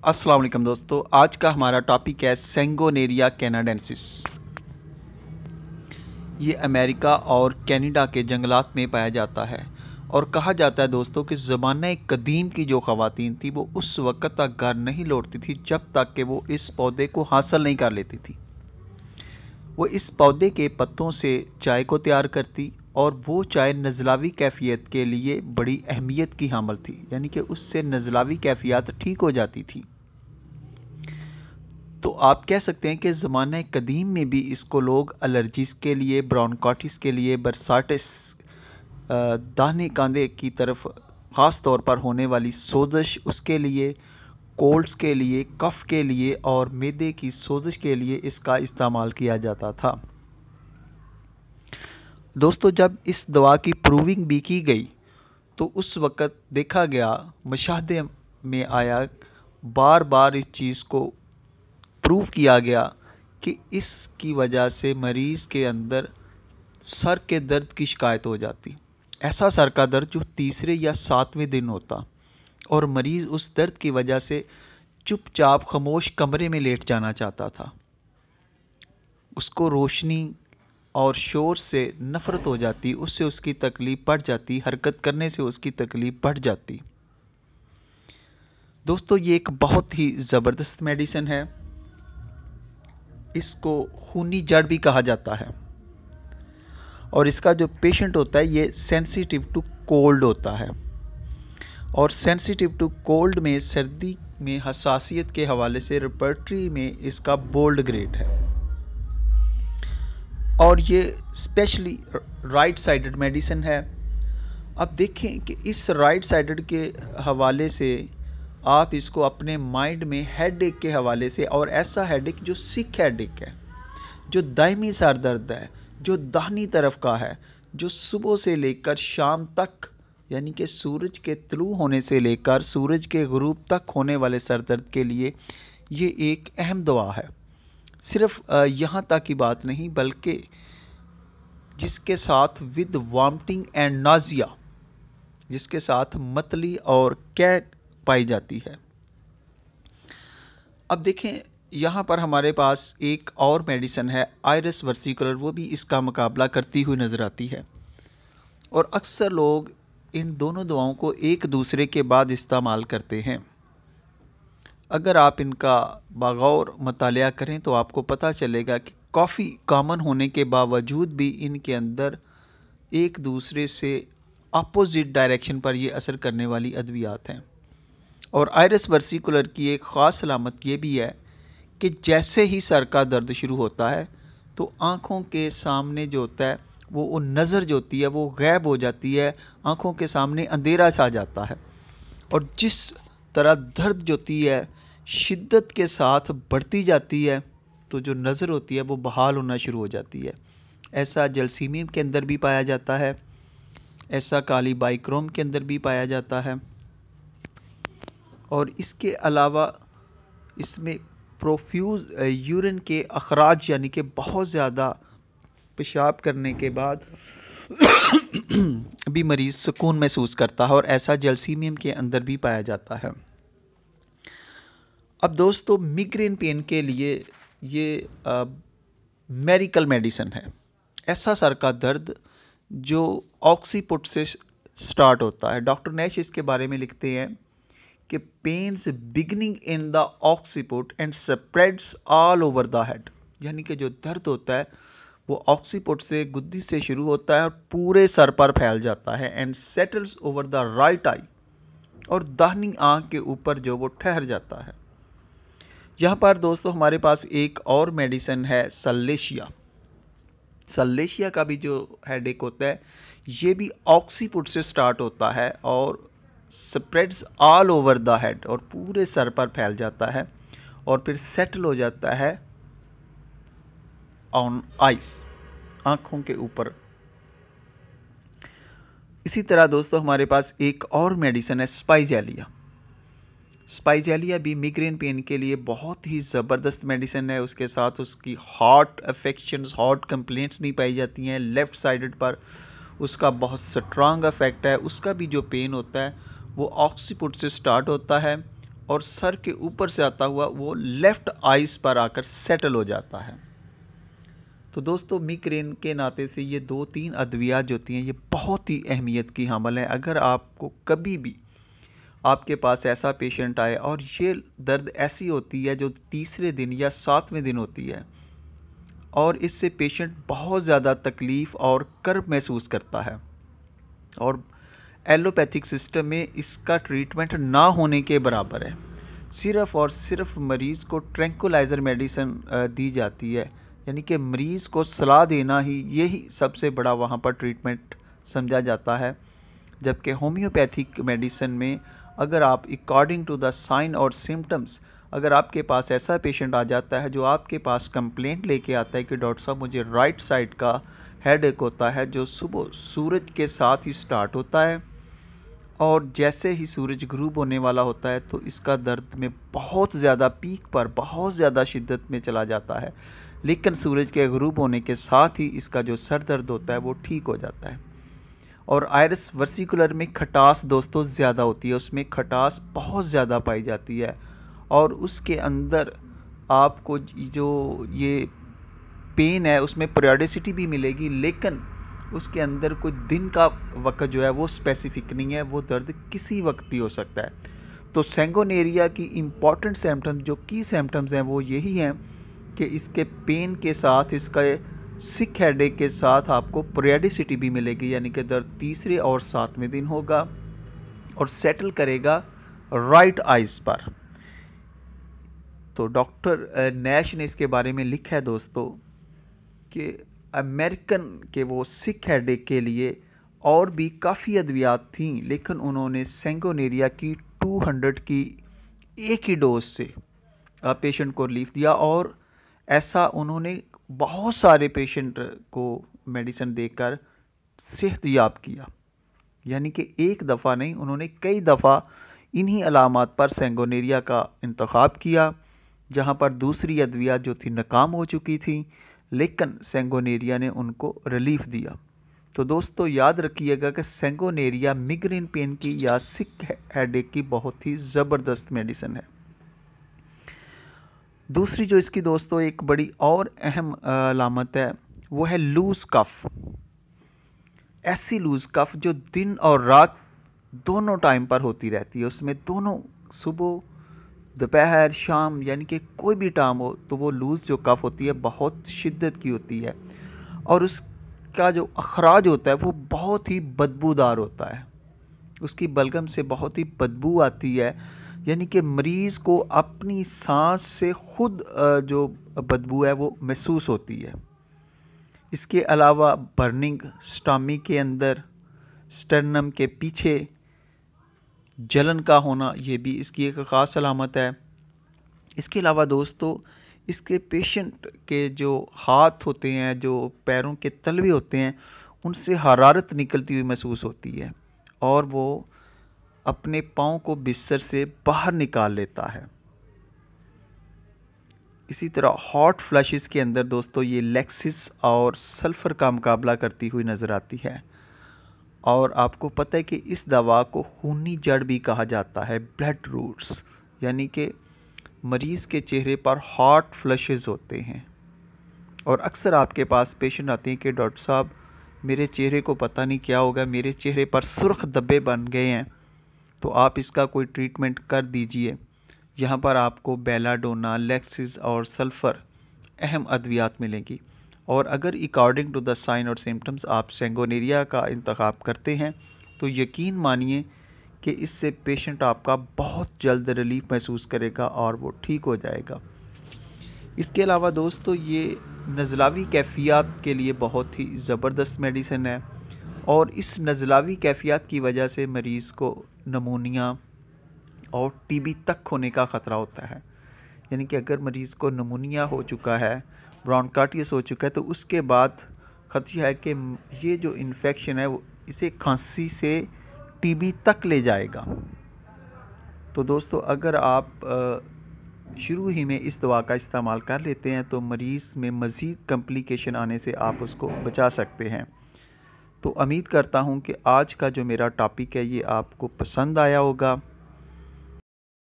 अस्सलाम वालेकुम दोस्तों, आज का हमारा टॉपिक है सेंगोनेरिया कैनाडेंसिस। ये अमेरिका और कनाडा के जंगलात में पाया जाता है और कहा जाता है दोस्तों कि ज़माने कदीम की जो ख़वातीन थी वो उस वक़्त तक घर नहीं लौटती थी जब तक कि वो इस पौधे को हासिल नहीं कर लेती थी। वो इस पौधे के पत्तों से चाय को तैयार करती और वो चाय नज़लावी कैफ़ियत के लिए बड़ी अहमियत की हामिल थी, यानी कि उससे नज़लावी कैफ़ियत ठीक हो जाती थी। तो आप कह सकते हैं कि ज़माने कदीम में भी इसको लोग एलर्जीज़ के लिए, ब्रोंकाइटिस के लिए, बरसाटिस, दाने कांधे की तरफ ख़ास तौर पर होने वाली सोजिश उसके लिए, कोल्ड्स के लिए, कफ़ के लिए और मैदे की सोजिश के लिए इसका इस्तेमाल किया जाता था। दोस्तों, जब इस दवा की प्रूविंग भी की गई तो उस वक़्त देखा गया, मुशाहदे में आया, बार बार इस चीज़ को प्रूव किया गया कि इसकी वजह से मरीज़ के अंदर सर के दर्द की शिकायत हो जाती। ऐसा सर का दर्द जो तीसरे या सातवें दिन होता और मरीज़ उस दर्द की वजह से चुपचाप खामोश कमरे में लेट जाना चाहता था। उसको रोशनी और शोर से नफ़रत हो जाती, उससे उसकी तकलीफ़ बढ़ जाती, हरकत करने से उसकी तकलीफ़ बढ़ जाती। दोस्तों, ये एक बहुत ही ज़बरदस्त मेडिसिन है। इसको खूनी जड़ भी कहा जाता है और इसका जो पेशेंट होता है ये सेंसिटिव टू कोल्ड होता है और सेंसिटिव टू कोल्ड में, सर्दी में हसासियत के हवाले से रेपर्टरी में इसका बोल्ड ग्रेड है और ये स्पेशली राइट साइडेड मेडिसिन है। अब देखें कि इस राइट साइडेड के हवाले से आप इसको अपने माइंड में हेडेक के हवाले से, और ऐसा हेडेक जो सिक हेडेक है, जो दायमी सर दर्द है, जो दाहिनी तरफ का है, जो सुबह से लेकर शाम तक, यानी कि सूरज के तुलू होने से लेकर सूरज के गुरूब तक होने वाले सर दर्द के लिए ये एक अहम दवा है। सिर्फ यहाँ तक की बात नहीं, बल्कि जिसके साथ विद वॉमिटिंग एंड नाजिया, जिसके साथ मतली और कै पाई जाती है। अब देखें, यहाँ पर हमारे पास एक और मेडिसिन है आयरस वर्सिकुलर, वो भी इसका मुकाबला करती हुई नज़र आती है और अक्सर लोग इन दोनों दवाओं को एक दूसरे के बाद इस्तेमाल करते हैं। अगर आप इनका बगौर मुतालिया करें तो आपको पता चलेगा कि काफ़ी कॉमन होने के बावजूद भी इनके अंदर एक दूसरे से अपोजिट डायरेक्शन पर ये असर करने वाली अद्वियात हैं। और आयरस वर्सिकुलर की एक ख़ास अलामत ये भी है कि जैसे ही सर का दर्द शुरू होता है तो आँखों के सामने जो होता है वो नज़र जो होती है वो गायब हो जाती है, आँखों के सामने अंधेरा छा जाता है और जिस तरह दर्द जो होती है शिद्दत के साथ बढ़ती जाती है तो जो नज़र होती है वो बहाल होना शुरू हो जाती है। ऐसा जलसीमियम के अंदर भी पाया जाता है, ऐसा काली बाइक्रोम के अंदर भी पाया जाता है और इसके अलावा इसमें प्रोफ्यूज़ यूरिन के अखराज, यानी कि बहुत ज़्यादा पेशाब करने के बाद भी मरीज़ सुकून महसूस करता है और ऐसा जलसीमियम के अंदर भी पाया जाता है। अब दोस्तों, मिग्रेन पेन के लिए ये मेडिकल मेडिसिन है। ऐसा सर का दर्द जो ऑक्सीपुट से स्टार्ट होता है। डॉक्टर नैश इसके बारे में लिखते हैं कि pains beginning in the occiput and spreads all over the head, यानी कि जो दर्द होता है वो ऑक्सीपुट से, गुद्दी से शुरू होता है और पूरे सर पर फैल जाता है and settles over the right I, और दाहिनी आँख के ऊपर जो वो ठहर जाता है। यहाँ पर दोस्तों हमारे पास एक और मेडिसिन है सल्लेशिया। सल्लेशिया का भी जो हेडेक होता है ये भी ऑक्सीपुट से स्टार्ट होता है और spreads all over the head, और पूरे सर पर फैल जाता है और फिर सेटल हो जाता है ऑन आइस, आँखों के ऊपर। इसी तरह दोस्तों हमारे पास एक और मेडिसिन है स्पाइजेलिया। स्पाइजेलिया भी मिग्रेन पेन के लिए बहुत ही ज़बरदस्त मेडिसिन है। उसके साथ उसकी हार्ट अफेक्शंस, हार्ट कंप्लेंट्स भी पाई जाती हैं। लेफ़्ट साइडेड पर उसका बहुत स्ट्रांग इफेक्ट है। उसका भी जो पेन होता है वो ऑक्सीपुट से स्टार्ट होता है और सर के ऊपर से आता हुआ वो लेफ़्ट आइज़ पर आकर सेटल हो जाता है। तो दोस्तों मिग्रेन के नाते से ये 2-3 अद्वियात जो होती हैं ये बहुत ही अहमियत की हामिल हैं। अगर आपको कभी भी आपके पास ऐसा पेशेंट आए और ये दर्द ऐसी होती है जो तीसरे दिन या 7वें दिन होती है और इससे पेशेंट बहुत ज़्यादा तकलीफ़ और कर्ब महसूस करता है और एलोपैथिक सिस्टम में इसका ट्रीटमेंट ना होने के बराबर है। सिर्फ़ और सिर्फ मरीज़ को ट्रैंक्विलाइज़र मेडिसिन दी जाती है, यानी कि मरीज़ को सलाह देना ही यही सबसे बड़ा वहाँ पर ट्रीटमेंट समझा जाता है। जबकि होम्योपैथिक मेडिसिन में अगर आप अकॉर्डिंग टू द साइन और सिम्टम्स, अगर आपके पास ऐसा पेशेंट आ जाता है जो आपके पास कंप्लेंट लेके आता है कि डॉक्टर साहब मुझे राइट साइड का हेडेक होता है जो सुबह सूरज के साथ ही स्टार्ट होता है और जैसे ही सूरज ग़ुरूब होने वाला होता है तो इसका दर्द में बहुत ज़्यादा पीक पर बहुत ज़्यादा शिद्दत में चला जाता है, लेकिन सूरज के ग़ुरूब होने के साथ ही इसका जो सर दर्द होता है वो ठीक हो जाता है। और आयरस वर्सिकुलर में खटास दोस्तों ज़्यादा होती है, उसमें खटास बहुत ज़्यादा पाई जाती है और उसके अंदर आपको जो ये पेन है उसमें पीरियोडिसिटी भी मिलेगी, लेकिन उसके अंदर कोई दिन का वक्त जो है वो स्पेसिफिक नहीं है, वो दर्द किसी वक्त भी हो सकता है। तो सैंगोनेरिया की इम्पॉर्टेंट सिम्टम्स जो की सिम्टम्स हैं वो यही हैं कि इसके पेन के साथ इसका सिक हेडेक के साथ आपको पीरियोडिसिटी भी मिलेगी, यानी कि दर्द तीसरे और 7वें दिन होगा और सेटल करेगा राइट आइज़ पर। तो डॉक्टर नैश ने इसके बारे में लिखा है दोस्तों कि अमेरिकन के वो सिक हेडेक के लिए और भी काफ़ी अद्वियात थी, लेकिन उन्होंने सैंगोनेरिया की 200 की एक ही डोज से पेशेंट को रिलीफ दिया और ऐसा उन्होंने बहुत सारे पेशेंट को मेडिसिन देकर सेहतयाब किया। यानी कि एक दफ़ा नहीं, उन्होंने कई दफ़ा इन्हीं अलामात पर सैंगोनेरिया का इंतखाब किया, जहाँ पर दूसरी अद्वियात जो थी नाकाम हो चुकी थी, लेकिन सैंगोनेरिया ने उनको रिलीफ दिया। तो दोस्तों याद रखिएगा कि सैंगोनेरिया मिग्रेन पेन की या सिक हेडेक की बहुत ही ज़बरदस्त मेडिसिन है। दूसरी जो इसकी दोस्तों एक बड़ी और अहम अलामत है वो है लूज़ कफ़। ऐसी लूज़ कफ़ जो दिन और रात दोनों टाइम पर होती रहती है, उसमें दोनों सुबह दोपहर शाम यानी कि कोई भी टाइम हो तो वो लूज़ जो कफ़ होती है बहुत शिद्दत की होती है और उसका जो अखराज होता है वो बहुत ही बदबूदार होता है, उसकी बलगम से बहुत ही बदबू आती है, यानी कि मरीज़ को अपनी सांस से खुद जो बदबू है वो महसूस होती है। इसके अलावा बर्निंग स्टमक के अंदर, स्टर्नम के पीछे जलन का होना ये भी इसकी एक ख़ास अलामत है। इसके अलावा दोस्तों इसके पेशेंट के जो हाथ होते हैं, जो पैरों के तलवे होते हैं, उनसे हरारत निकलती हुई महसूस होती है और वो अपने पाँव को बिस्तर से बाहर निकाल लेता है। इसी तरह हॉट फ्लैशेस के अंदर दोस्तों ये लेक्सिस और सल्फ़र का मुकाबला करती हुई नज़र आती है और आपको पता है कि इस दवा को खूनी जड़ भी कहा जाता है, ब्लड रूट्स, यानी कि मरीज़ के चेहरे पर हॉट फ्लैशेस होते हैं और अक्सर आपके पास पेशेंट आते हैं कि डॉक्टर साहब मेरे चेहरे को पता नहीं क्या होगा, मेरे चेहरे पर सुर्ख धब्बे बन गए हैं, तो आप इसका कोई ट्रीटमेंट कर दीजिए। यहाँ पर आपको बेलाडोना, लेक्सिस और सल्फ़र अहम अद्वियात मिलेंगी और अगर अकॉर्डिंग टू द साइन और सिम्टम्स आप सैंगोनेरिया का इंतखाब करते हैं तो यकीन मानिए कि इससे पेशेंट आपका बहुत जल्द रिलीफ महसूस करेगा और वो ठीक हो जाएगा। इसके अलावा दोस्तों ये नज़लावी कैफियत के लिए बहुत ही ज़बरदस्त मेडिसिन है और इस नज़लावी कैफियत की वजह से मरीज़ को नमूनिया और टीबी तक होने का ख़तरा होता है। यानी कि अगर मरीज़ को नमूनिया हो चुका है, ब्रोंकाइटिस हो चुका है, तो उसके बाद खतरा है कि ये जो इन्फेक्शन है वो इसे खांसी से टीबी तक ले जाएगा। तो दोस्तों अगर आप शुरू ही में इस दवा का इस्तेमाल कर लेते हैं तो मरीज़ में मज़ीद कॉम्प्लिकेशन आने से आप उसको बचा सकते हैं। तो उम्मीद करता हूँ कि आज का जो मेरा टॉपिक है ये आपको पसंद आया होगा।